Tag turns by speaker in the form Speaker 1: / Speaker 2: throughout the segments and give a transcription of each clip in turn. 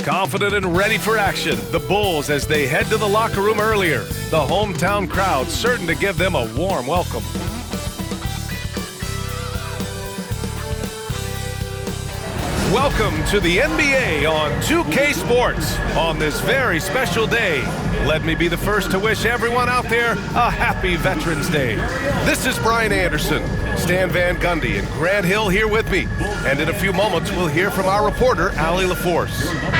Speaker 1: Confident and ready for action, the Bulls as they head to the locker room earlier. The hometown crowd certain to give them a warm welcome. Welcome to the NBA on 2K Sports on this very special day. Let me be the first to wish everyone out there a happy Veterans Day. This is Brian Anderson, Stan Van Gundy, and Grant Hill here with me. And in a few moments, we'll hear from our reporter, Allie LaForce.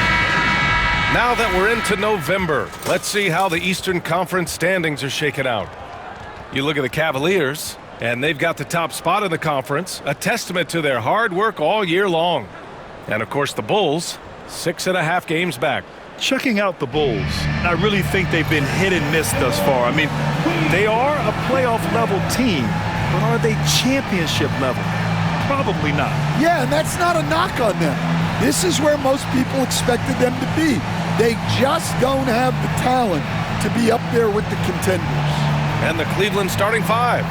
Speaker 1: Now that we're into November, let's see how the Eastern Conference standings are shaken out. You look at the Cavaliers, and they've got the top spot in the conference, a testament to their hard work all year long. And of course the Bulls, 6.5 games back.
Speaker 2: Checking out the Bulls, I really think they've been hit and miss thus far. I mean, they are a playoff level team, but are they championship level? Probably not.
Speaker 3: Yeah, and that's not a knock on them. This is where most people expected them to be. They just don't have the talent to be up there with the contenders.
Speaker 1: And the Cleveland starting five.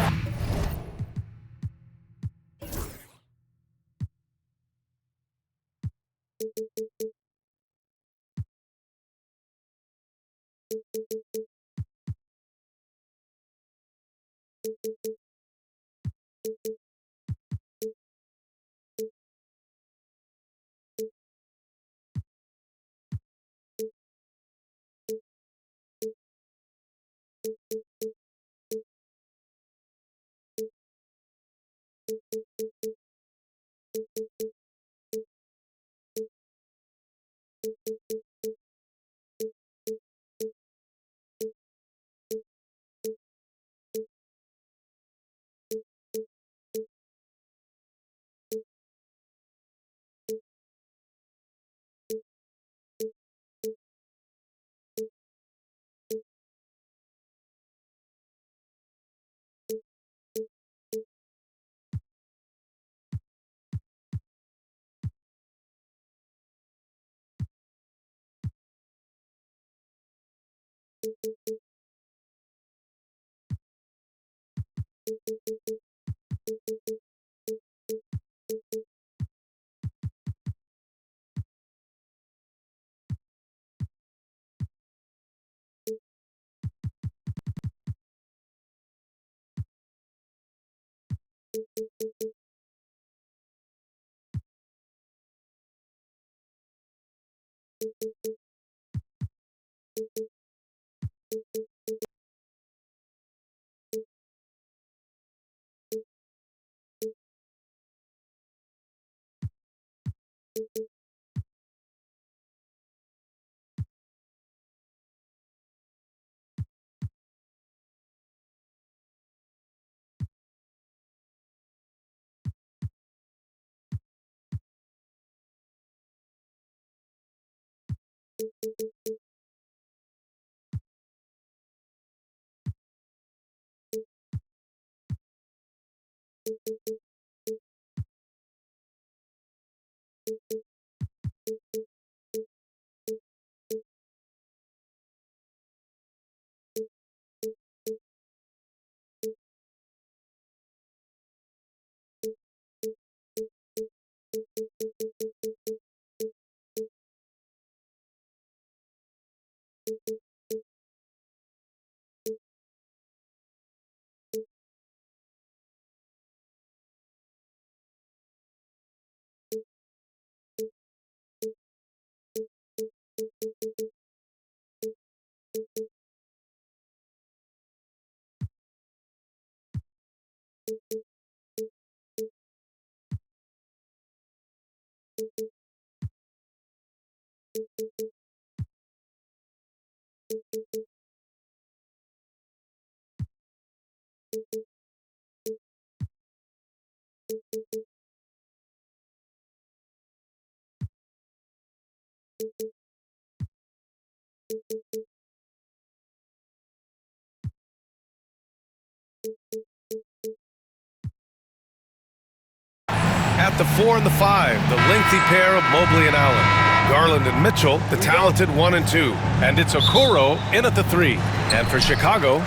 Speaker 1: At the 4 and the 5, the lengthy pair of Mobley and Allen. Garland and Mitchell, the talented 1 and 2. And it's Okoro in at the 3. And for Chicago,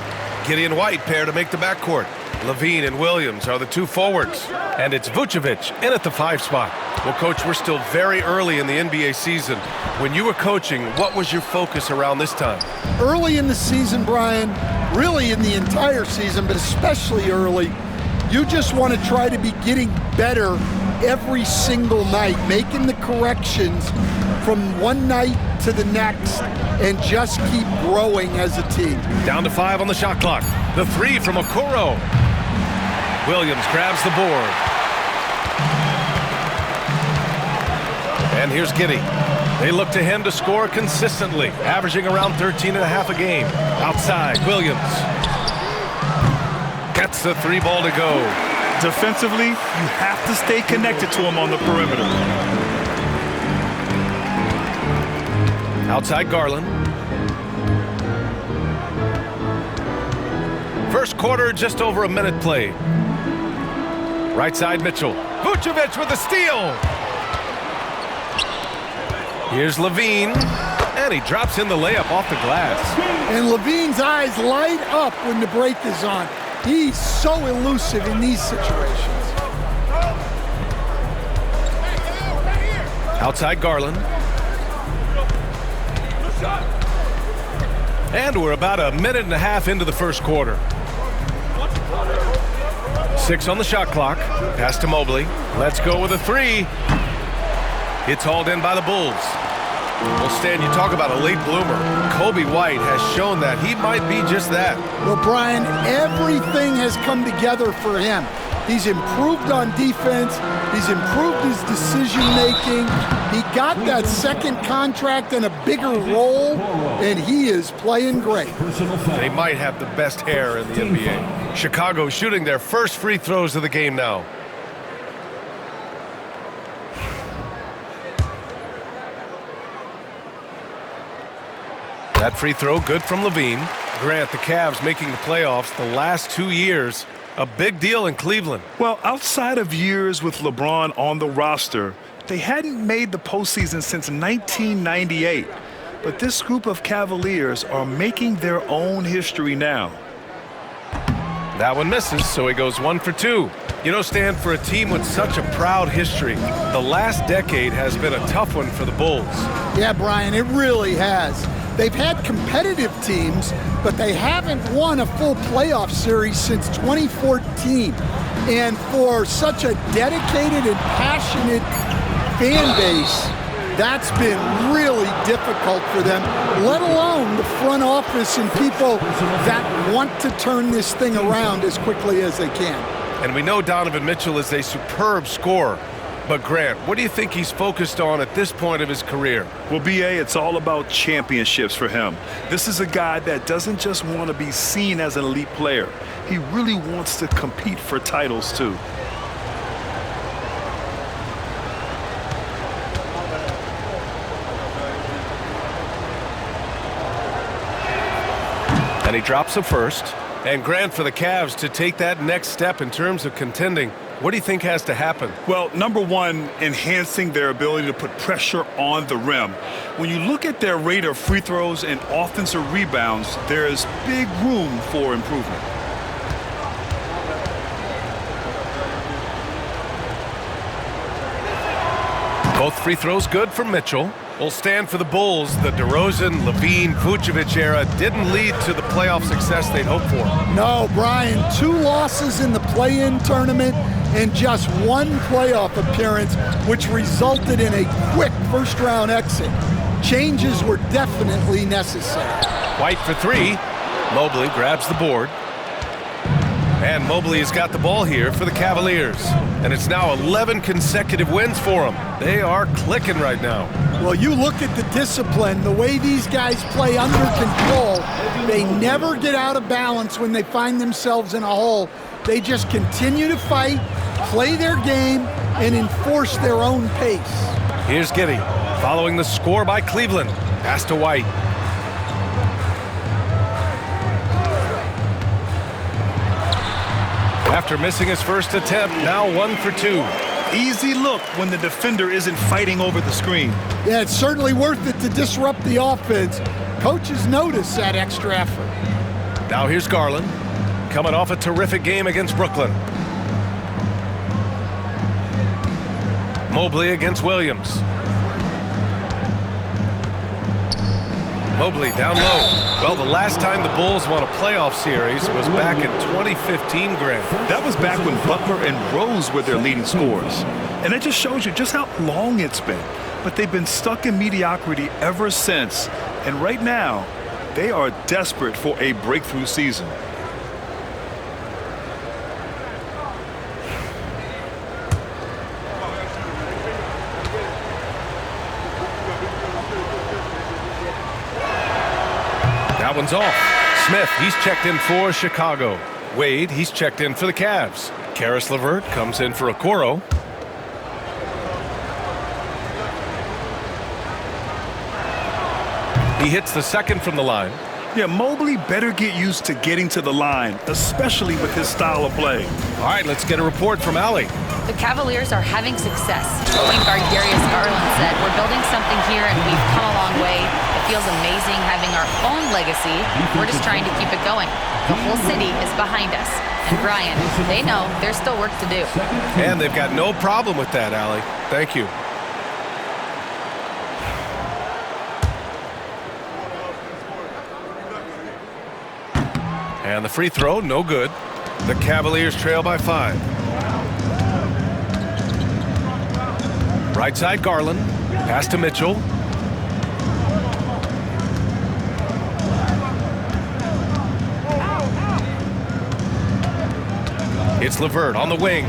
Speaker 1: Gideon White pair to make the backcourt. Levine and Williams are the two forwards, and it's Vucevic in at the 5 spot. Well, Coach, we're still very early in the NBA season. When you were coaching, what was your focus around this time?
Speaker 3: Early in the season, Brian, really in the entire season, but especially early, you just want to try to be getting better every single night, making the corrections from one night to the next, and just keep growing as a team.
Speaker 1: Down to 5 on the shot clock. The 3 from Okoro. Williams grabs the board. And here's Giddey. They look to him to score consistently, averaging around 13.5 a game. Outside, Williams gets the 3 ball to go.
Speaker 2: Defensively, you have to stay connected to him on the perimeter.
Speaker 1: Outside Garland. First quarter, just over a minute played. Right side, Mitchell. Vucevic with a steal. Here's Levine, and he drops in the layup off the glass.
Speaker 3: And Levine's eyes light up when the break is on. He's so elusive in these situations.
Speaker 1: Outside Garland. And we're about a minute and a half into the first quarter. 6 on the shot clock. Pass to Mobley. Let's go with a 3. It's hauled in by the Bulls. Well, Stan, you talk about a late bloomer. Coby White has shown that he might be just that.
Speaker 3: Well, Brian, everything has come together for him. He's improved on defense. He's improved his decision-making. He got that second contract and a bigger role, and he is playing great.
Speaker 1: They might have the best hair in the NBA. Chicago shooting their first free throws of the game now. That free throw good from Levine. Grant, the Cavs making the playoffs the last 2 years. A big deal in Cleveland.
Speaker 2: Well, outside of years with LeBron on the roster, they hadn't made the postseason since 1998. But this group of Cavaliers are making their own history now.
Speaker 1: That one misses, so he goes 1 for 2. You know, Stan, for a team with such a proud history, the last decade has been a tough one for the Bulls.
Speaker 3: Yeah, Brian, it really has. They've had competitive teams, but they haven't won a full playoff series since 2014. And for such a dedicated and passionate fan base, that's been really difficult for them, let alone the front office and people that want to turn this thing around as quickly as they can.
Speaker 1: And we know Donovan Mitchell is a superb scorer. But Grant, what do you think he's focused on at this point of his career?
Speaker 2: Well, B.A., it's all about championships for him. This is a guy that doesn't just want to be seen as an elite player. He really wants to compete for titles, too.
Speaker 1: And he drops a first. And Grant, for the Cavs to take that next step in terms of contending, what do you think has to happen?
Speaker 2: Well, number one, enhancing their ability to put pressure on the rim. When you look at their rate of free throws and offensive rebounds, there is big room for improvement.
Speaker 1: Both free throws good for Mitchell. Will stand for the Bulls. The DeRozan, Levine, Vucevic era didn't lead to the playoff success they'd hoped for.
Speaker 3: No, Brian, 2 losses in the play-in tournament and just 1 playoff appearance, which resulted in a quick first-round exit. Changes were definitely necessary.
Speaker 1: White for 3. Mobley grabs the board. And Mobley has got the ball here for the Cavaliers. And it's now 11 consecutive wins for them. They are clicking right now.
Speaker 3: Well, you look at the discipline, the way these guys play under control. They never get out of balance when they find themselves in a hole. They just continue to fight, play their game, and enforce their own pace.
Speaker 1: Here's Giddey, following the score by Cleveland. Pass to White. After missing his first attempt, now 1 for 2.
Speaker 2: Easy look when the defender isn't fighting over the screen.
Speaker 3: Yeah, it's certainly worth it to disrupt the offense. Coaches notice that extra effort.
Speaker 1: Now here's Garland. coming off a terrific game against Brooklyn. Mobley against Williams. Mobley down low. Well, the last time the Bulls won a playoff series was back in 2015, Grant.
Speaker 2: That was back when Butler and Rose were their leading scorers. And it just shows you just how long it's been. But they've been stuck in mediocrity ever since. And right now, they are desperate for a breakthrough season.
Speaker 1: That one's off. Smith, he's checked in for Chicago. Wade, he's checked in for the Cavs. Caris LeVert comes in for Okoro. He hits the second from the line.
Speaker 2: Yeah, Mobley better get used to getting to the line, especially with his style of play.
Speaker 1: All right, let's get a report from Allie.
Speaker 4: The Cavaliers are having success. Point guard Darius Garland said, "We're building something here and we've come a long way. It feels amazing having our own legacy. We're just trying to keep it going. The whole city is behind us." And Brian, they know there's still work to do.
Speaker 1: And they've got no problem with that, Allie. Thank you. And the free throw, no good. The Cavaliers trail by 5. Right side, Garland. Pass to Mitchell. It's LeVert on the wing.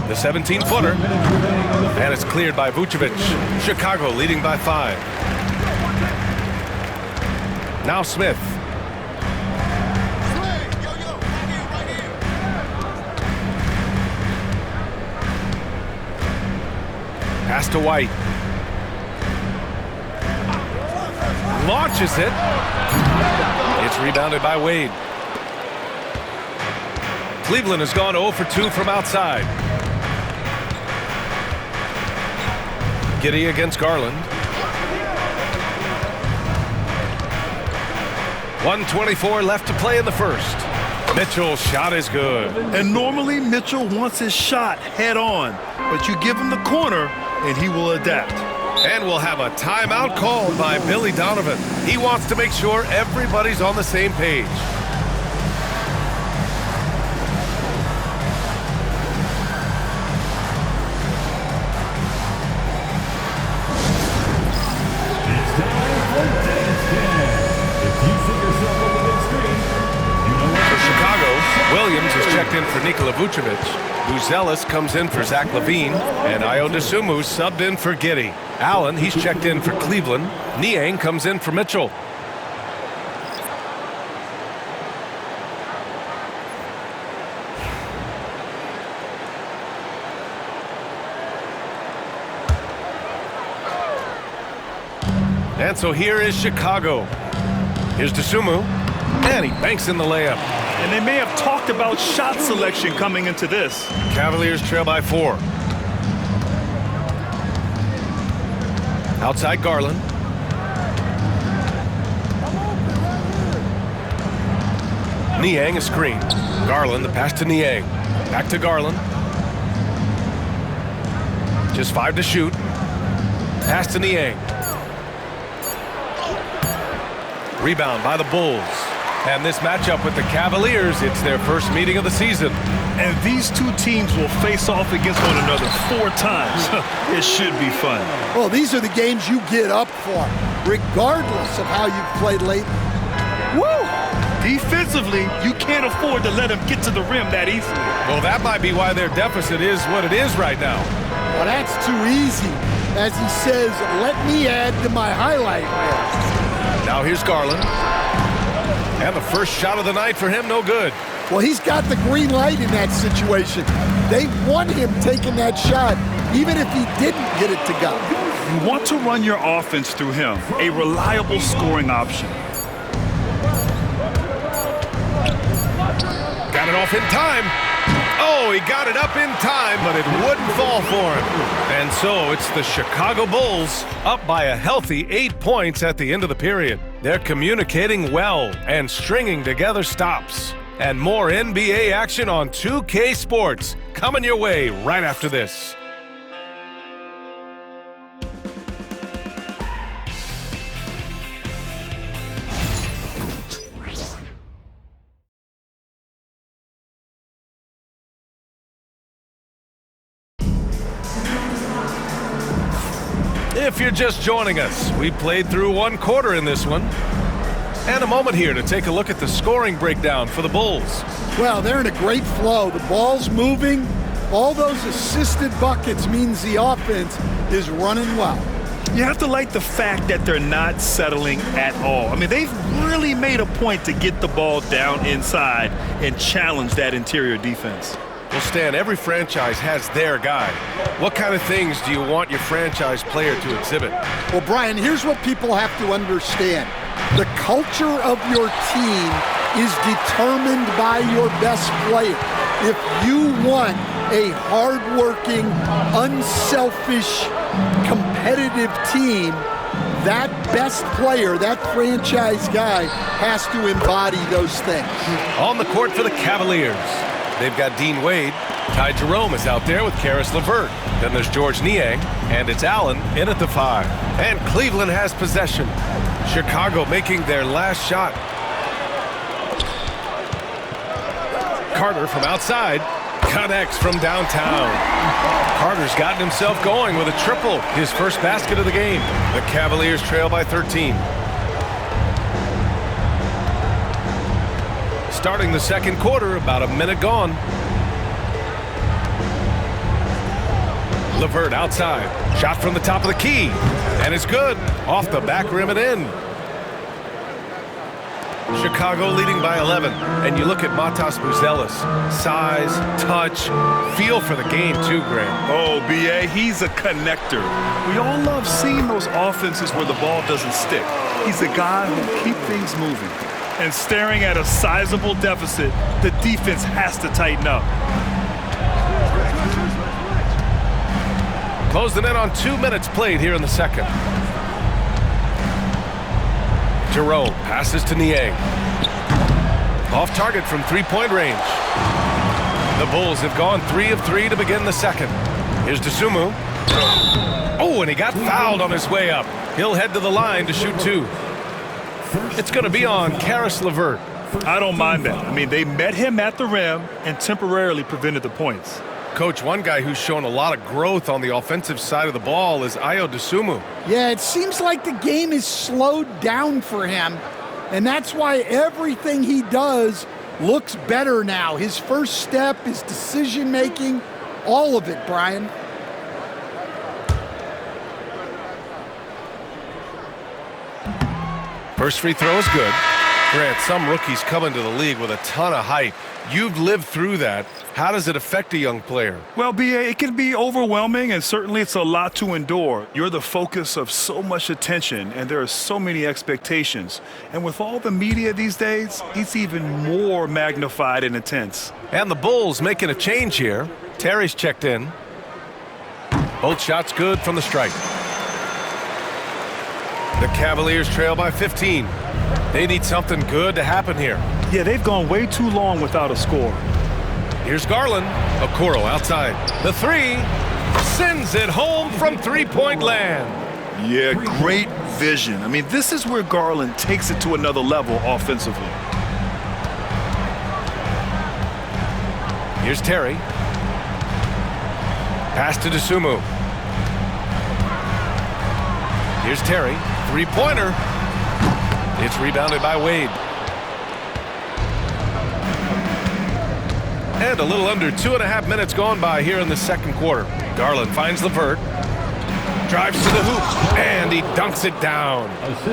Speaker 1: The 17-footer. And it's cleared by Vucevic. Chicago leading by 5. Now Smith. Pass to White. Launches it. It's rebounded by Wade. Cleveland has gone 0 for 2 from outside. Giddey against Garland. 1:24 left to play in the first. Mitchell's shot is good.
Speaker 2: And normally Mitchell wants his shot head on, but you give him the corner and he will adapt.
Speaker 1: And we'll have a timeout called by Billy Donovan. He wants to make sure everybody's on the same page. Williams is checked in for Nikola Vucevic. Buzelis comes in for Zach LaVine. And Ayo Dosunmu subbed in for Giddey. Allen, he's checked in for Cleveland. Niang comes in for Mitchell. And so here is Chicago. Here's Dosunmu. And he banks in the layup.
Speaker 2: And they may have talked about shot selection coming into this.
Speaker 1: Cavaliers trail by 4. Outside Garland. Niang a screen. Garland, the pass to Niang. Back to Garland. Just 5 to shoot. Pass to Niang. Rebound by the Bulls. And this matchup with the Cavaliers, it's their first meeting of the season.
Speaker 2: And these two teams will face off against one another 4 times. It should be fun.
Speaker 3: Well, these are the games you get up for, regardless of how you've played lately.
Speaker 2: Woo! Defensively, you can't afford to let them get to the rim that easily.
Speaker 1: Well, that might be why their deficit is what it is right now.
Speaker 3: Well, that's too easy. As he says, let me add to my highlight reel.
Speaker 1: Now here's Garland. And the first shot of the night for him, no good.
Speaker 3: Well, he's got the green light in that situation. They want him taking that shot, even if he didn't get it to go.
Speaker 2: You want to run your offense through him, a reliable scoring option.
Speaker 1: Got it off in time. Oh, he got it up in time, but it wouldn't fall for him. And so it's the Chicago Bulls up by a healthy 8 points at the end of the period. They're communicating well and stringing together stops. And more NBA action on 2K Sports coming your way right after this. If you're just joining us, we played through one quarter in this one. And a moment here to take a look at the scoring breakdown for the Bulls.
Speaker 3: Well, they're in a great flow. The ball's moving. All those assisted buckets means the offense is running well.
Speaker 2: You have to like the fact that they're not settling at all. I mean, they've really made a point to get the ball down inside and challenge that interior defense.
Speaker 1: Well, Stan, every franchise has their guy. What kind of things do you want your franchise player to exhibit?
Speaker 3: Well, Brian, here's what people have to understand. The culture of your team is determined by your best player. If you want a hardworking, unselfish, competitive team, that best player, that franchise guy, has to embody those things.
Speaker 1: On the court for the Cavaliers, they've got Dean Wade. Ty Jerome is out there with Caris LeVert. Then there's Georges Niang, and it's Allen in at the 5. And Cleveland has possession. Chicago making their last shot. Carter from outside connects from downtown. Carter's gotten himself going with a triple, his first basket of the game. The Cavaliers trail by 13. Starting the second quarter, about a minute gone. LeVert outside. Shot from the top of the key. And it's good. Off the back rim and in. Chicago leading by 11. And you look at Matas Buzelis. Size, touch, feel for the game too, Graham.
Speaker 2: Oh, B.A., he's a connector. We all love seeing those offenses where the ball doesn't stick. He's a guy who'll keep things moving. And staring at a sizable deficit, the defense has to tighten up.
Speaker 1: Closing in on 2 minutes played here in the second. Jerome passes to Niang. Off target from three-point range. The Bulls have gone 3 of 3 to begin the second. Here's Dosunmu. Oh, and he got fouled on his way up. He'll head to the line to shoot 2. It's going to be on Caris LeVert.
Speaker 2: I don't mind that. I mean, they met him at the rim and temporarily prevented the points.
Speaker 1: Coach, one guy who's shown a lot of growth on the offensive side of the ball is Ayo Dosunmu.
Speaker 3: Yeah, it seems like the game is slowed down for him, and that's why everything he does looks better now. His first step, his decision-making, all of it, Brian.
Speaker 1: First free throw is good. Grant, some rookies come into the league with a ton of hype. You've lived through that. How does it affect a young player?
Speaker 2: Well, B.A., it can be overwhelming, and certainly it's a lot to endure. You're the focus of so much attention, and there are so many expectations. And with all the media these days, it's even more magnified and intense.
Speaker 1: And the Bulls making a change here. Terry's checked in. Both shots good from the stripe. The Cavaliers trail by 15. They need something good to happen here.
Speaker 2: Yeah, they've gone way too long without a score.
Speaker 1: Here's Garland. Okoro outside. The 3 sends it home from three-point land.
Speaker 2: Yeah, great vision. I mean, this is where Garland takes it to another level offensively.
Speaker 1: Here's Terry. Pass to Dosunmu. Here's Terry. Three-pointer. It's rebounded by Wade. And a little under 2.5 minutes gone by here in the second quarter. Garland finds LeVert. Drives to the hoop. And he dunks it down.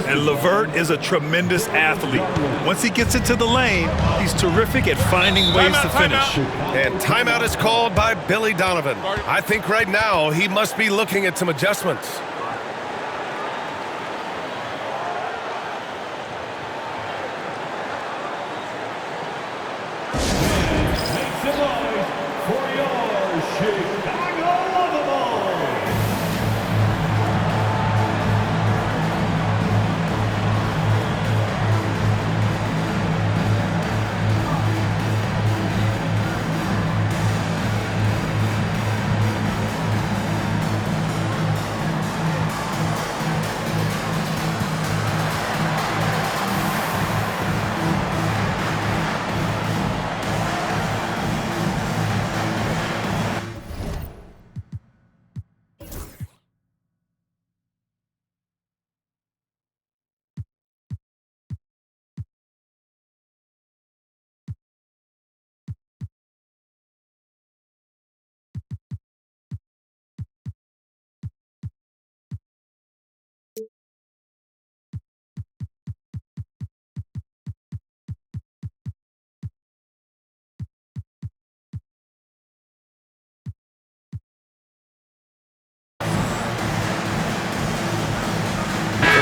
Speaker 2: And LeVert is a tremendous athlete. Once he gets into the lane, he's terrific at finding ways to finish.
Speaker 1: And timeout is called by Billy Donovan. I think right now he must be looking at some adjustments.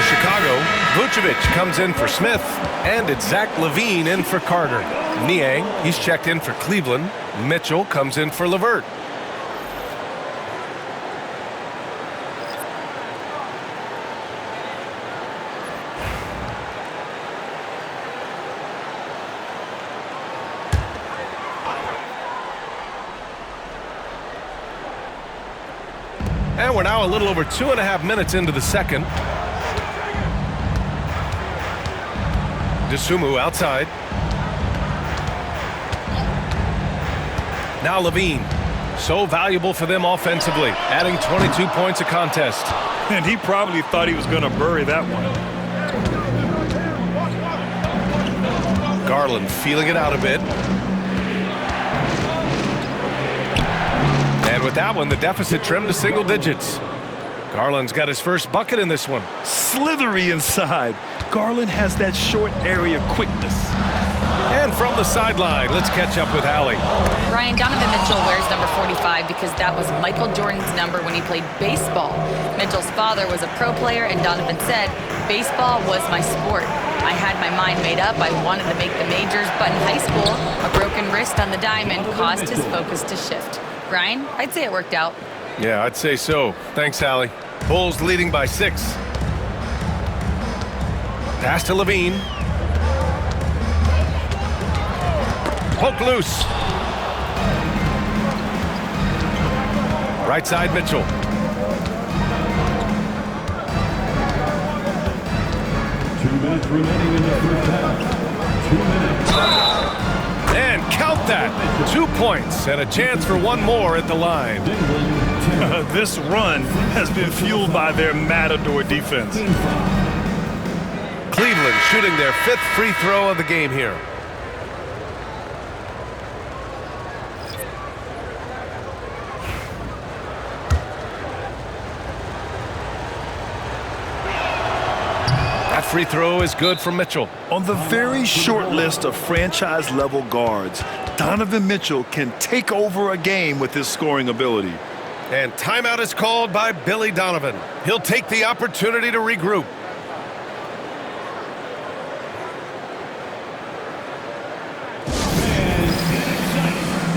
Speaker 1: Chicago, Vucevic comes in for Smith, and it's Zach LaVine in for Carter. Niang, he's checked in for Cleveland. Mitchell comes in for LeVert. And we're now a little over 2.5 minutes into the second. Dosunmu outside. Now LaVine. So valuable for them offensively, adding 22 points a contest.
Speaker 2: And he probably thought he was going to bury that one.
Speaker 1: Garland feeling it out a bit. And with that one, the deficit trimmed to single digits. Garland's got his first bucket in this one.
Speaker 2: Slithery inside. Garland has that short area quickness.
Speaker 1: And from the sideline, let's catch up with Allie.
Speaker 4: Brian, Donovan Mitchell wears number 45 because that was Michael Jordan's number when he played baseball. Mitchell's father was a pro player, and Donovan said, "Baseball was my sport. I had my mind made up. I wanted to make the majors, but in high school, a broken wrist on the diamond caused his focus to shift." Brian, I'd say it worked out.
Speaker 1: Yeah, I'd say so. Thanks, Allie. Bulls leading by 6. Pass to LaVine. Poke loose. Right side, Mitchell.
Speaker 5: Two minutes remaining in the first half. 2 minutes.
Speaker 1: And count that. 2 points and a chance for one more at the line.
Speaker 2: This run has been fueled by their Matador defense.
Speaker 1: Cleveland shooting their 5th free throw of the game here. That free throw is good for Mitchell.
Speaker 2: On the very short list of franchise-level guards, Donovan Mitchell can take over a game with his scoring ability.
Speaker 1: And timeout is called by Billy Donovan. He'll take the opportunity to regroup.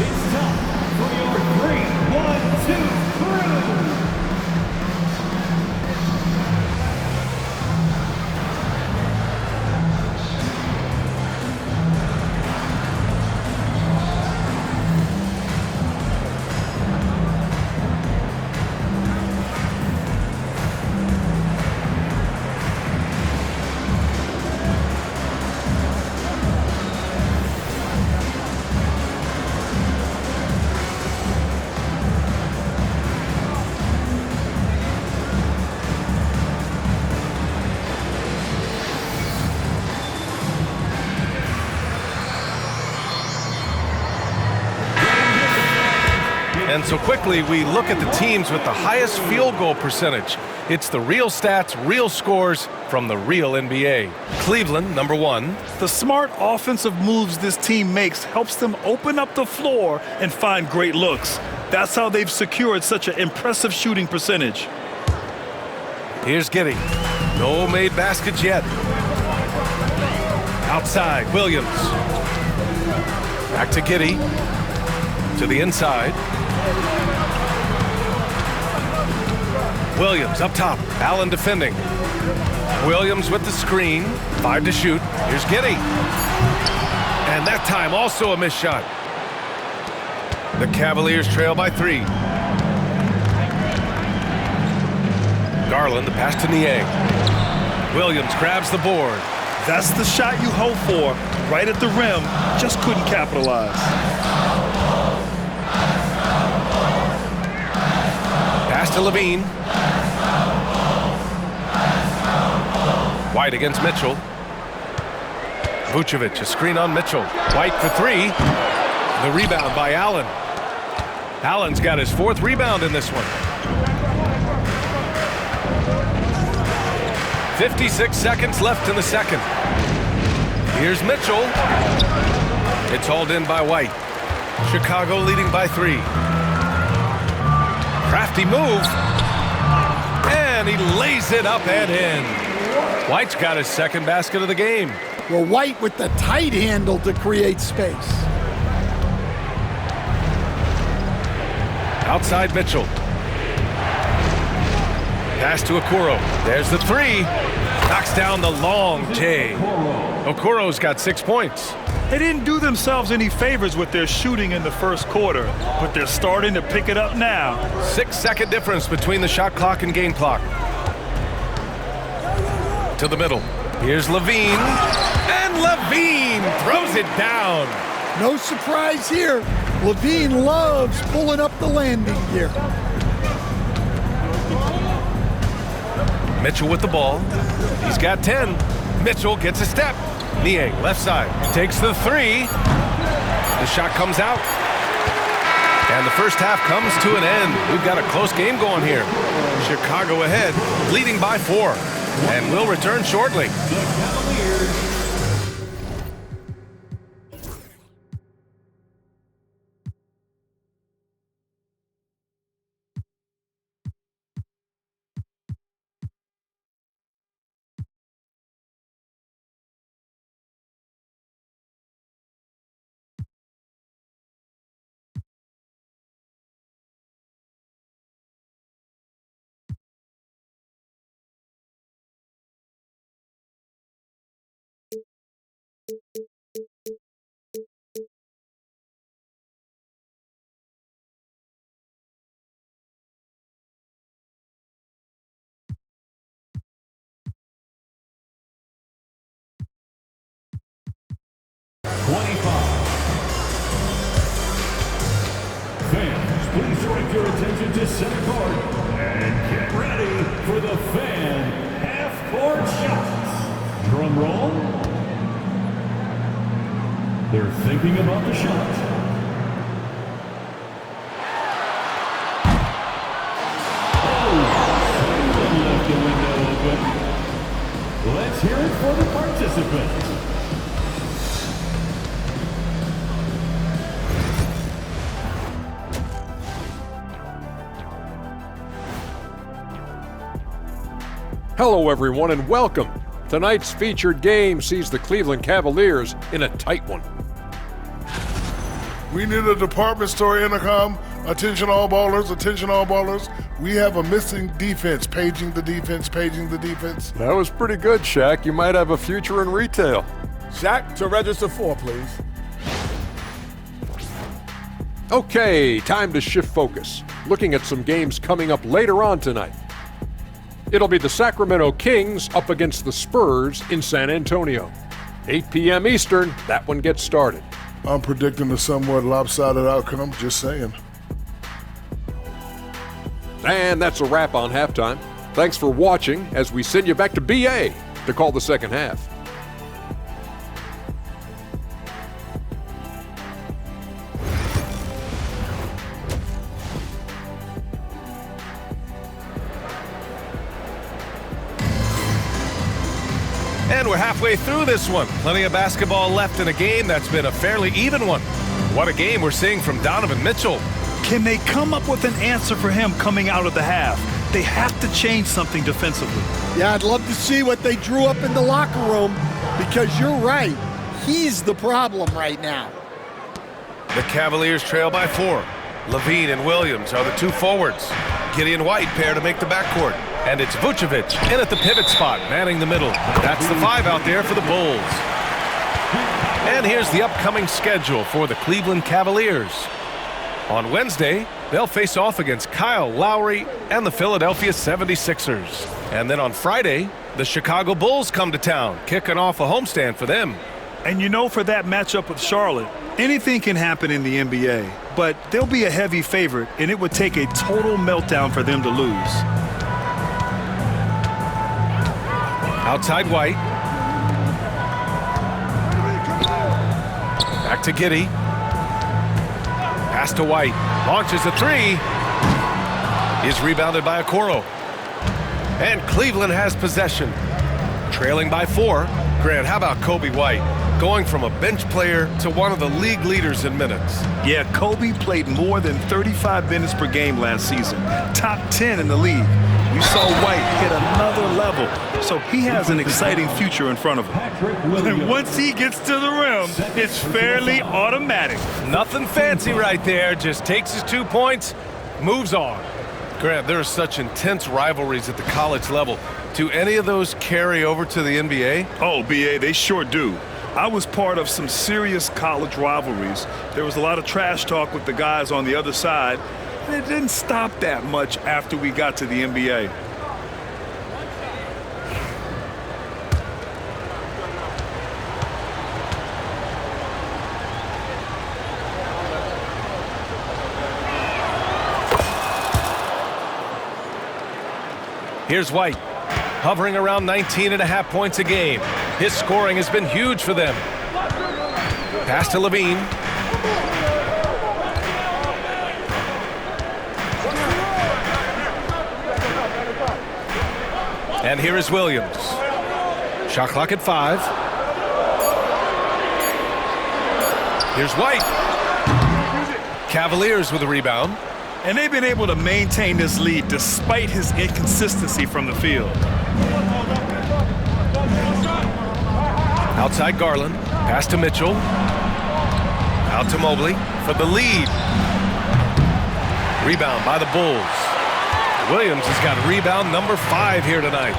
Speaker 5: It's time for your 3-1-2-3.
Speaker 1: And so quickly, we look at the teams with the highest field goal percentage. It's the real stats, real scores from the real NBA. Cleveland, number 1.
Speaker 2: The smart offensive moves this team makes helps them open up the floor and find great looks. That's how they've secured such an impressive shooting percentage.
Speaker 1: Here's Giddey. No made baskets yet. Outside, Williams. Back to Giddey. To the inside. Williams up top. Allen defending. Williams with the screen. 5 to shoot. Here's Giddey. And that time also a missed shot. The Cavaliers trail by 3. Garland, the pass to Niang. Williams grabs the board.
Speaker 2: That's the shot you hope for. Right at the rim. Just couldn't capitalize.
Speaker 1: Pass to LaVine. White against Mitchell. Vucevic, a screen on Mitchell. White for 3. The rebound by Allen. Allen's got his 4th rebound in this one. 56 seconds left in the second. Here's Mitchell. It's hauled in by White. Chicago leading by 3. Crafty move. And he lays it up and in. White's got his second basket of the game.
Speaker 3: Well, White with the tight handle to create space.
Speaker 1: Outside Mitchell. Pass to Okoro. There's the three. Knocks down the long J. Okoro's got 6 points.
Speaker 2: They didn't do themselves any favors with their shooting in the first quarter, but they're starting to pick it up now.
Speaker 1: 6-second difference between the shot clock and game clock. To the middle. Here's Levine. And Levine throws it down.
Speaker 3: No surprise here. Levine loves pulling up the landing gear.
Speaker 1: Mitchell with the ball. He's got 10. Mitchell gets a step. Niang, left side, takes the three. The shot comes out. And the first half comes to an end. We've got a close game going here. Chicago ahead, leading by 4. And we'll return shortly.
Speaker 5: Fans, please direct your attention to center court and get ready for the fan half-court shots. Drum roll. They're thinking about the shot. Oh, left the window open. Let's hear it for the participants.
Speaker 6: Hello, everyone, and welcome. Tonight's featured game sees the Cleveland Cavaliers in a tight one.
Speaker 7: We need a department store intercom. Attention all ballers, attention all ballers. We have a missing defense. Paging the defense, paging the defense.
Speaker 6: That was pretty good, Shaq. You might have a future in retail.
Speaker 8: Shaq, to register 4, please.
Speaker 6: Okay, time to shift focus. Looking at some games coming up later on tonight. It'll be the Sacramento Kings up against the Spurs in San Antonio. 8 p.m. Eastern, that one gets started.
Speaker 7: I'm predicting a somewhat lopsided outcome, just saying.
Speaker 6: And that's a wrap on halftime. Thanks for watching as we send you back to BA to call the second half.
Speaker 1: And we're halfway through this one. Plenty of basketball left in a game that's been a fairly even one. What a game we're seeing from Donovan Mitchell.
Speaker 2: Can they come up with an answer for him coming out of the half? They have to change something defensively.
Speaker 3: Yeah, I'd love to see what they drew up in the locker room because you're right. He's the problem right now.
Speaker 1: The Cavaliers trail by 4. Levine and Williams are the 2 forwards. Gideon White pair to make the backcourt. And it's Vucevic in at the pivot spot, manning the middle. That's the 5 out there for the Bulls. And here's the upcoming schedule for the Cleveland Cavaliers. On Wednesday, they'll face off against Kyle Lowry and the Philadelphia 76ers. And then on Friday, the Chicago Bulls come to town, kicking off a homestand for them.
Speaker 2: And you know, for that matchup with Charlotte, anything can happen in the NBA, but they'll be a heavy favorite, and it would take a total meltdown for them to lose.
Speaker 1: Outside White. Back to Giddey. Pass to White. Launches a 3. Is rebounded by Okoro. And Cleveland has possession. Trailing by 4. Grant, how about Kobe White? Going from a bench player to one of the league leaders in minutes.
Speaker 2: Yeah, Kobe played more than 35 minutes per game last season. Top 10 in the league. We saw White hit another level, so he has an exciting future in front of him. And once he gets to the rim, it's fairly automatic.
Speaker 1: Nothing fancy right there. Just takes his 2 points, moves on. Grant, there are such intense rivalries at the college level. Do any of those carry over to the NBA?
Speaker 2: Oh, BA, they sure do. I was part of some serious college rivalries. There was a lot of trash talk with the guys on the other side, and it didn't stop that much after we got to the NBA.
Speaker 1: Here's White, hovering around 19.5 points a game. His scoring has been huge for them. Pass to LaVine. And here is Williams. Shot clock at 5. Here's White. Cavaliers with a rebound.
Speaker 2: And they've been able to maintain this lead despite his inconsistency from the field.
Speaker 1: Outside Garland. Pass to Mitchell. Out to Mobley for the lead. Rebound by the Bulls. Williams has got rebound number 5 here tonight.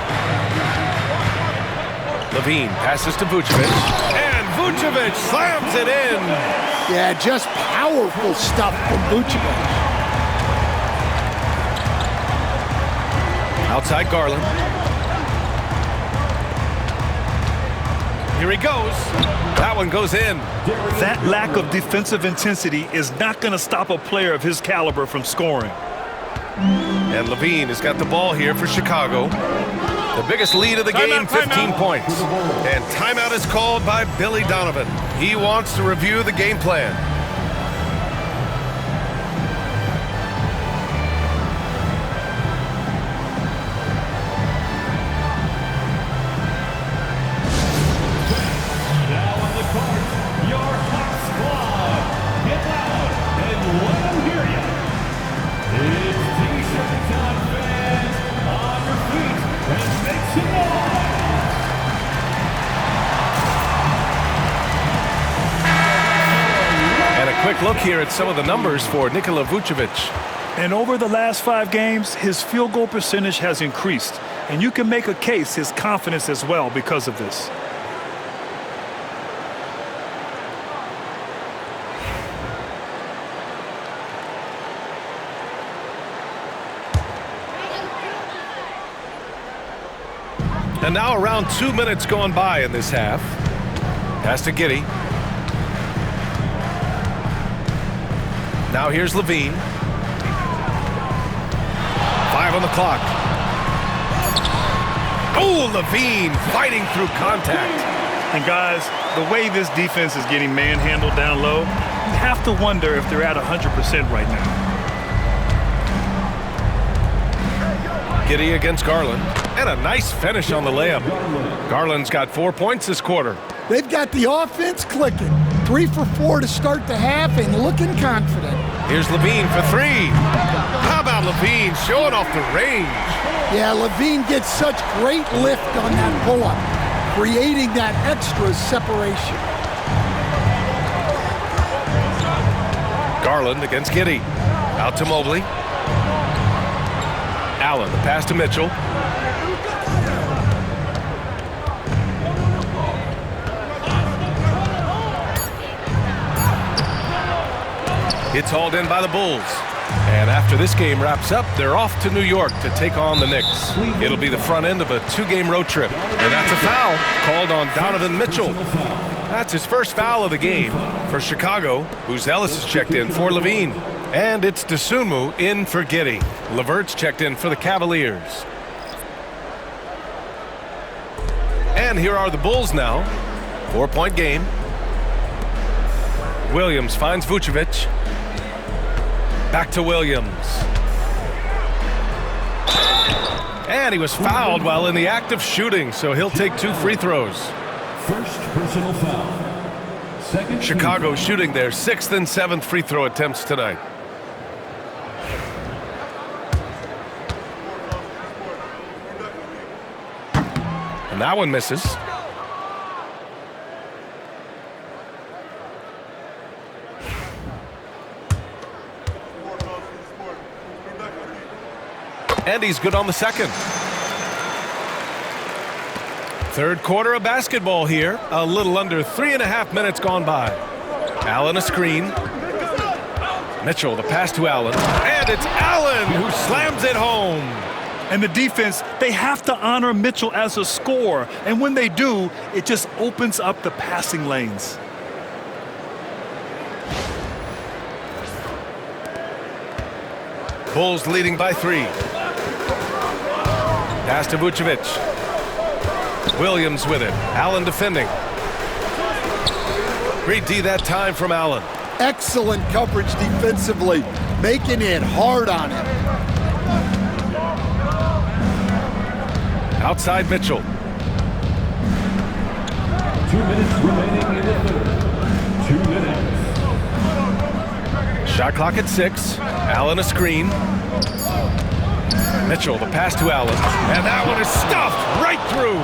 Speaker 1: LaVine passes to Vucevic. And Vucevic slams it in.
Speaker 3: Yeah, just powerful stuff from Vucevic.
Speaker 1: Outside Garland. Here he goes. That one goes in.
Speaker 2: That lack of defensive intensity is not going to stop a player of his caliber from scoring.
Speaker 1: And LaVine has got the ball here for Chicago. The biggest lead of the game, 15 points. And timeout is called by Billy Donovan. He wants to review the game plan. Quick look here at some of the numbers for Nikola Vucevic.
Speaker 2: And over the last 5 games, his field goal percentage has increased. And you can make a case his confidence as well because of this.
Speaker 1: And now around 2 minutes gone by in this half. Pass to Giddey. Now here's LaVine. 5 on the clock. Oh, LaVine fighting through contact.
Speaker 2: And guys, the way this defense is getting manhandled down low, you have to wonder if they're at 100% right now.
Speaker 1: Giddey against Garland. And a nice finish on the layup. Garland's got 4 points this quarter.
Speaker 3: They've got the offense clicking. 3 for 4 to start the half and looking confident.
Speaker 1: Here's LaVine for 3. How about LaVine showing off the range?
Speaker 3: Yeah, LaVine gets such great lift on that pull-up, creating that extra separation.
Speaker 1: Garland against Giddey. Out to Mobley. Allen, the pass to Mitchell. It's hauled in by the Bulls. And after this game wraps up, they're off to New York to take on the Knicks. It'll be the front end of a 2-game road trip. And that's a foul called on Donovan Mitchell. That's his first foul of the game for Chicago, whose Ellis is checked in for LaVine. And it's Dosunmu in for Giddey. LeVert's checked in for the Cavaliers. And here are the Bulls now. 4-point game. Williams finds Vucevic. Back to Williams. And he was fouled while in the act of shooting, so he'll take 2 free throws.
Speaker 5: First personal foul. Second.
Speaker 1: Chicago shooting their 6th and 7th free throw attempts tonight. And that one misses. And he's good on the second. Third quarter of basketball here. A little under 3.5 minutes gone by. Allen a screen. Mitchell, the pass to Allen. And it's Allen who slams it home.
Speaker 2: And the defense, they have to honor Mitchell as a scorer. And when they do, it just opens up the passing lanes.
Speaker 1: Bulls leading by 3. Pass to Vucevic. Williams with it. Allen defending. Great D that time from Allen.
Speaker 3: Excellent coverage defensively, making it hard on him.
Speaker 1: Outside Mitchell.
Speaker 5: 2 minutes remaining in the third. 2 minutes.
Speaker 1: Shot clock at 6. Allen a screen. Mitchell, the pass to Allen. And that one is stuffed right through.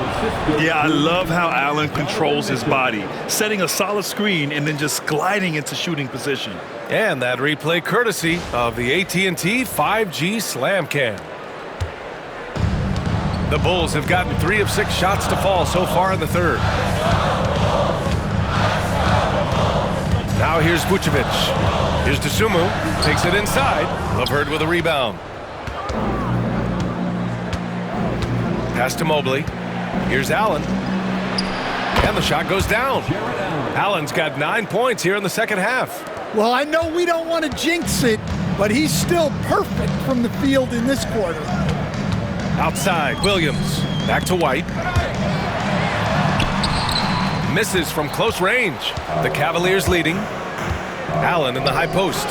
Speaker 2: Yeah, I love how Allen controls his body, setting a solid screen and then just gliding into shooting position.
Speaker 1: And that replay courtesy of the AT&T 5G Slam Cam. The Bulls have gotten 3 of 6 shots to fall so far in the third. Now here's Vucevic. Here's Dosunmu. Takes it inside. LeVert with a rebound. Pass to Mobley. Here's Allen. And the shot goes down. Allen's got 9 points here in the second half.
Speaker 3: Well, I know we don't want to jinx it, but he's still perfect from the field in this quarter.
Speaker 1: Outside, Williams. Back to White. Misses from close range. The Cavaliers leading. Allen in the high post.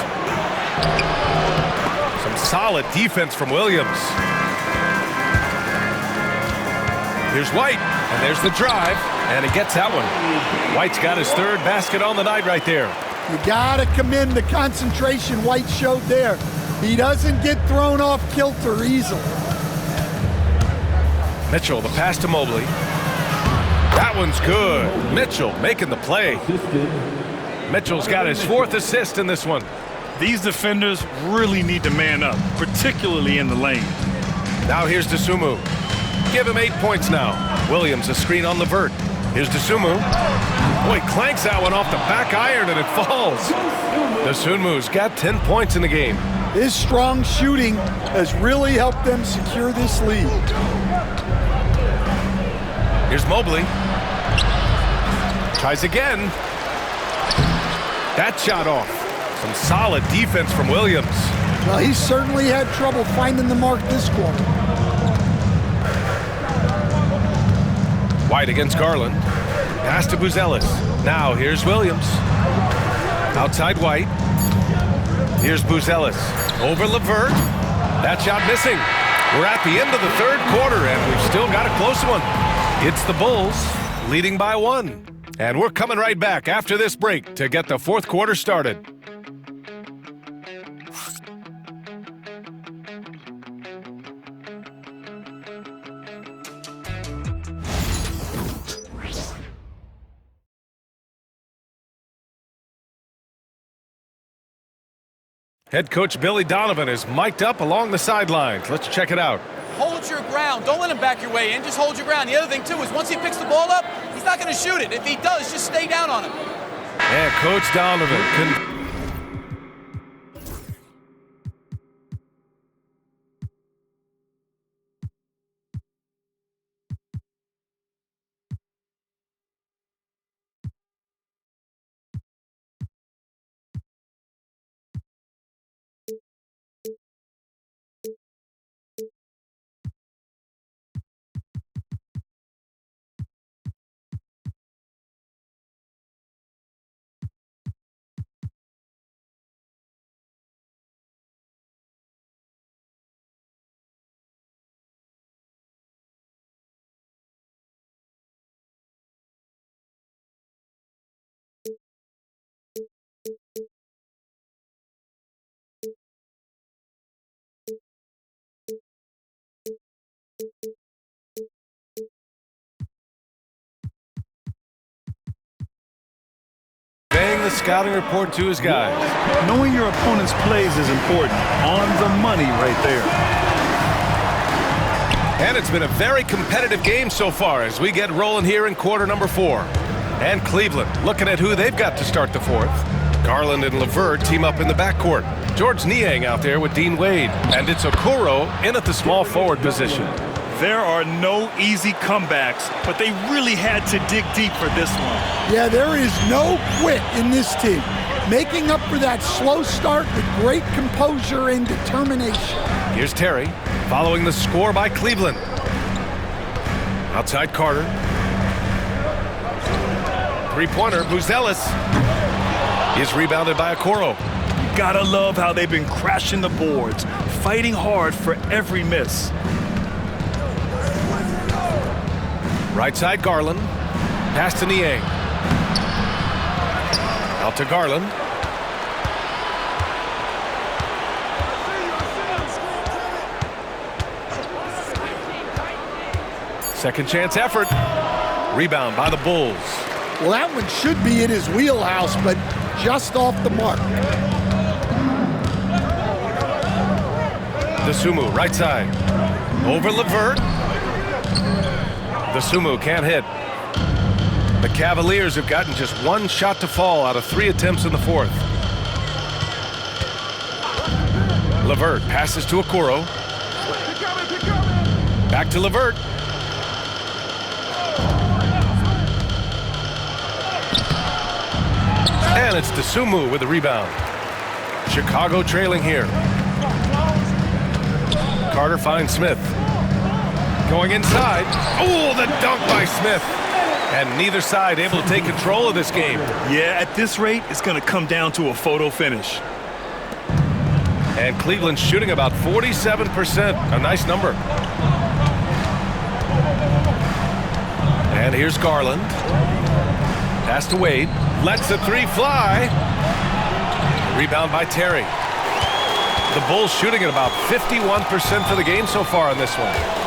Speaker 1: Some solid defense from Williams. Here's White, and there's the drive, and he gets that one. White's got his 3rd basket on the night right there.
Speaker 3: You gotta commend the concentration White showed there. He doesn't get thrown off kilter easily.
Speaker 1: Mitchell, the pass to Mobley. That one's good. Mitchell making the play. Mitchell's got his 4th assist in this one.
Speaker 2: These defenders really need to man up, particularly in the lane.
Speaker 1: Now here's Dosunmu. Give him 8 points now. Williams a screen on LeVert. Here's Dosunmu. Boy, clanks that one off the back iron and it falls. Dosunmu's got 10 points in the game.
Speaker 3: His strong shooting has really helped them secure this lead.
Speaker 1: Here's Mobley. Tries again. That shot off. Some solid defense from Williams.
Speaker 3: Well, he certainly had trouble finding the mark this quarter.
Speaker 1: White against Garland. Pass to Buzelis. Now here's Williams. Outside White. Here's Buzelis. Over LeVert. That shot missing. We're at the end of the third quarter, and we've still got a close one. It's the Bulls leading by 1. And we're coming right back after this break to get the fourth quarter started. Head coach Billy Donovan is mic'd up along the sidelines. Let's check it out.
Speaker 9: Hold your ground. Don't let him back your way in. Just hold your ground. The other thing, too, is once he picks the ball up, he's not going to shoot it. If he does, just stay down on him.
Speaker 1: And Coach Donovan scouting report to his guys.
Speaker 2: Knowing your opponent's plays is important. On the money right there.
Speaker 1: And it's been a very competitive game so far as we get rolling here in quarter number 4. And Cleveland looking at who they've got to start the 4th. Garland and LeVert team up in the backcourt. George Niang out there with Dean Wade. And it's Okoro in at the small forward position.
Speaker 2: There are no easy comebacks, but they really had to dig deep for this one.
Speaker 3: Yeah, there is no quit in this team. Making up for that slow start with great composure and determination.
Speaker 1: Here's Terry following the score by Cleveland. Outside Carter. Three-pointer, Buzelis is rebounded by Okoro.
Speaker 2: You gotta love how they've been crashing the boards, fighting hard for every miss.
Speaker 1: Right side, Garland. Pass to Niang. Out to Garland. Second chance effort. Rebound by the Bulls.
Speaker 3: Well, that one should be in his wheelhouse, but just off the mark.
Speaker 1: Dosunmu, right side. Over LeVert. Dosunmu can't hit. The Cavaliers have gotten just one shot to fall out of 3 attempts in the 4th. LeVert passes to Okoro. Back to LeVert. And it's Dosunmu with the rebound. Chicago trailing here. Carter finds Smith. Going inside. Oh, the dunk by Smith. And neither side able to take control of this game.
Speaker 2: Yeah, at this rate, it's going to come down to a photo finish.
Speaker 1: And Cleveland shooting about 47%. A nice number. And here's Garland. Pass to Wade. Lets the 3 fly. Rebound by Terry. The Bulls shooting at about 51% for the game so far in this one.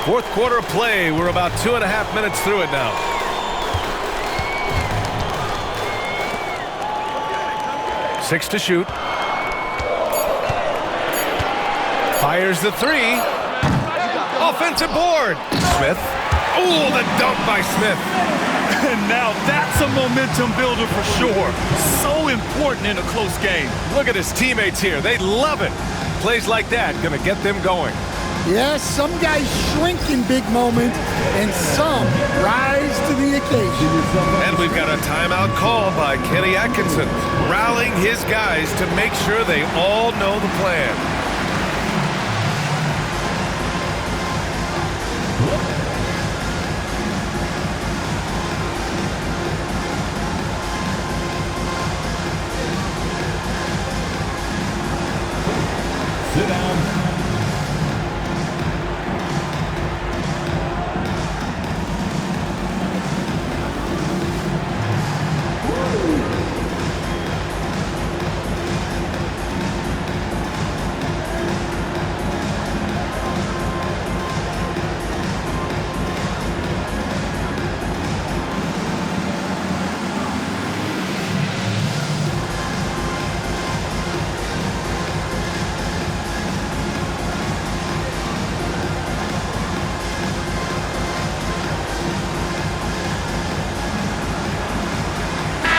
Speaker 1: 4th quarter of play. We're about 2.5 minutes through it now. Six to shoot. Fires the 3. Offensive board. Smith. Oh, the dunk by Smith.
Speaker 2: And now that's a momentum builder for sure. So important in a close game.
Speaker 1: Look at his teammates here. They love it. Plays like that going to get them going.
Speaker 3: Yes, some guys shrink in big moments, and some rise to the occasion.
Speaker 1: And we've got a timeout called by Kenny Atkinson, rallying his guys to make sure they all know the plan.
Speaker 5: Sit down.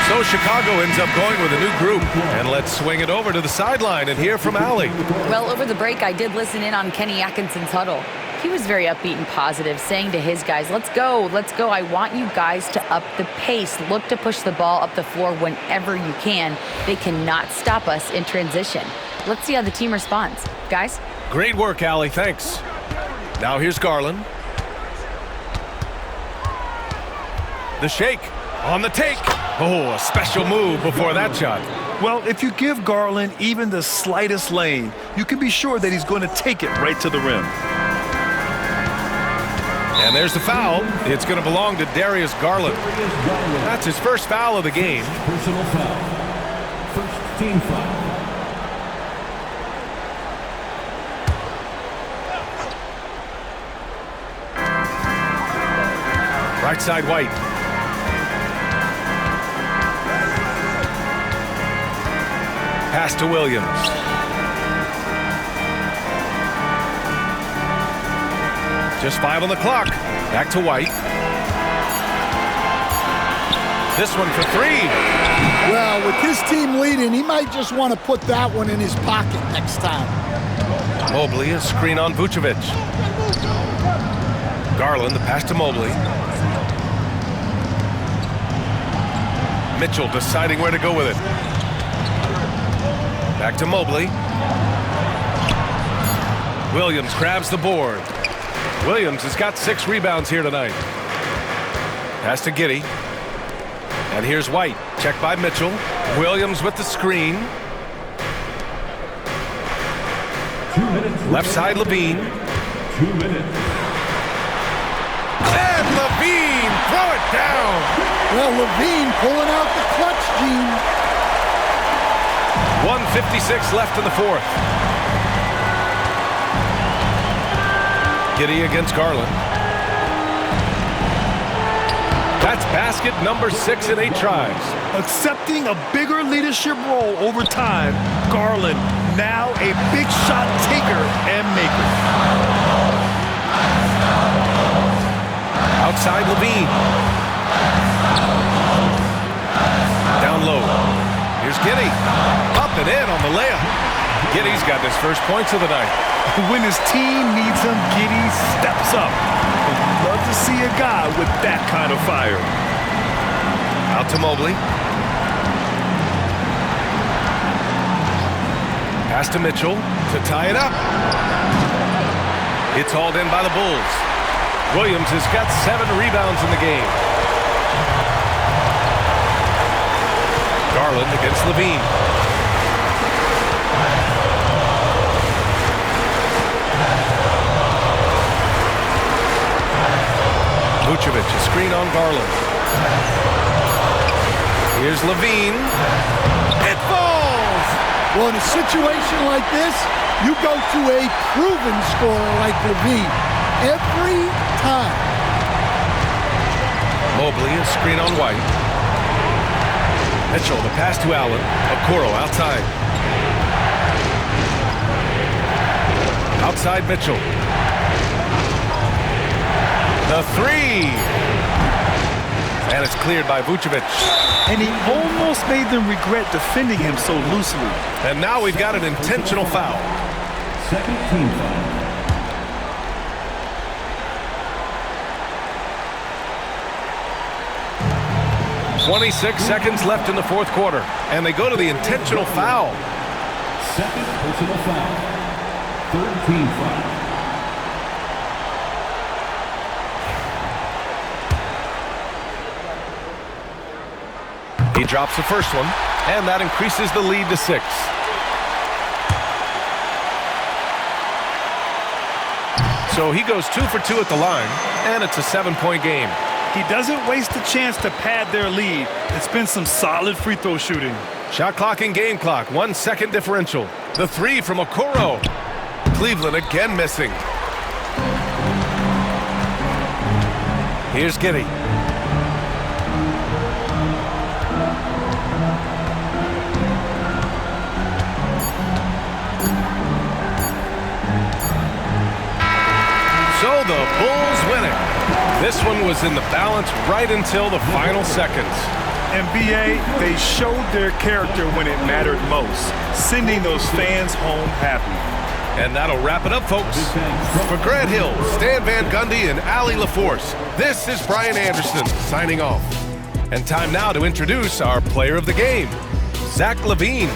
Speaker 1: So Chicago ends up going with a new group. And let's swing it over to the sideline and hear from Allie.
Speaker 4: Well, over the break, I did listen in on Kenny Atkinson's huddle. He was very upbeat and positive, saying to his guys, let's go. I want you guys to up the pace. Look to push the ball up the floor whenever you can. They cannot stop us in transition. Let's see how the team responds. Guys?
Speaker 1: Great work, Allie. Thanks. Now here's Garland. The shake on the take. Oh, a special move before that shot.
Speaker 2: Well, if you give Garland even the slightest lane, you can be sure that he's going to take it right to the rim.
Speaker 1: And there's the foul. It's going to belong to Darius Garland. That's his first foul of the game.
Speaker 5: Personal foul. First team foul.
Speaker 1: Right side, White. Pass to Williams. Just 5 on the clock. Back to White. This one for 3.
Speaker 3: Well, with his team leading, he might just want to put that one in his pocket next time.
Speaker 1: Mobley, a screen on Vucevic. Garland, the pass to Mobley. Mitchell deciding where to go with it. Back to Mobley. Williams grabs the board. Williams has got 6 rebounds here tonight. Pass to Giddey. And here's White. Checked by Mitchell. Williams with the screen.
Speaker 5: 2 minutes.
Speaker 1: Left side, Levine.
Speaker 5: 2 minutes.
Speaker 1: And Levine, throw it down.
Speaker 3: Well, Levine pulling out the clutch gene.
Speaker 1: 1:56 left in the fourth. Giddey against Garland. That's basket number 6 in 8 tries.
Speaker 2: Accepting a bigger leadership role over time, Garland now a big shot taker and maker.
Speaker 1: Outside Levine. Down low. Here's Giddey. Up and in on the layup. Giddey's got his first points of the night.
Speaker 2: When his team needs him, Giddey steps up. Love to see a guy with that kind of fire.
Speaker 1: Out to Mobley. Pass to Mitchell to tie it up. It's hauled in by the Bulls. Williams has got 7 rebounds in the game. Garland against Levine. Vucevic, a screen on Garland. Here's Levine. It falls!
Speaker 3: Well, in a situation like this, you go to a proven scorer like Levine every time.
Speaker 1: Mobley, a screen on White. Mitchell, the pass to Allen. Okoro outside. Outside Mitchell. The 3. And it's cleared by Vucevic.
Speaker 2: And he almost made them regret defending him so loosely.
Speaker 1: And now we've got an intentional foul.
Speaker 5: Second team foul.
Speaker 1: .26 seconds left in the fourth quarter. And they go to the intentional foul.
Speaker 5: Second personal foul. Third team foul.
Speaker 1: He drops the first one, and that increases the lead to 6. So he goes 2 for 2 at the line, and it's a 7-point game.
Speaker 2: He doesn't waste the chance to pad their lead. It's been some solid free throw shooting.
Speaker 1: Shot clock and game clock, 1 second differential. The 3 from Okoro. Cleveland again missing. Here's Giddey. So the Bulls win it. This one was in the balance right until the final seconds.
Speaker 2: And BA, they showed their character when it mattered most, sending those fans home happy.
Speaker 1: And that'll wrap it up, folks. For Grant Hill, Stan Van Gundy, and Allie LaForce, this is Brian Anderson signing off. And time now to introduce our player of the game, Zach LaVine.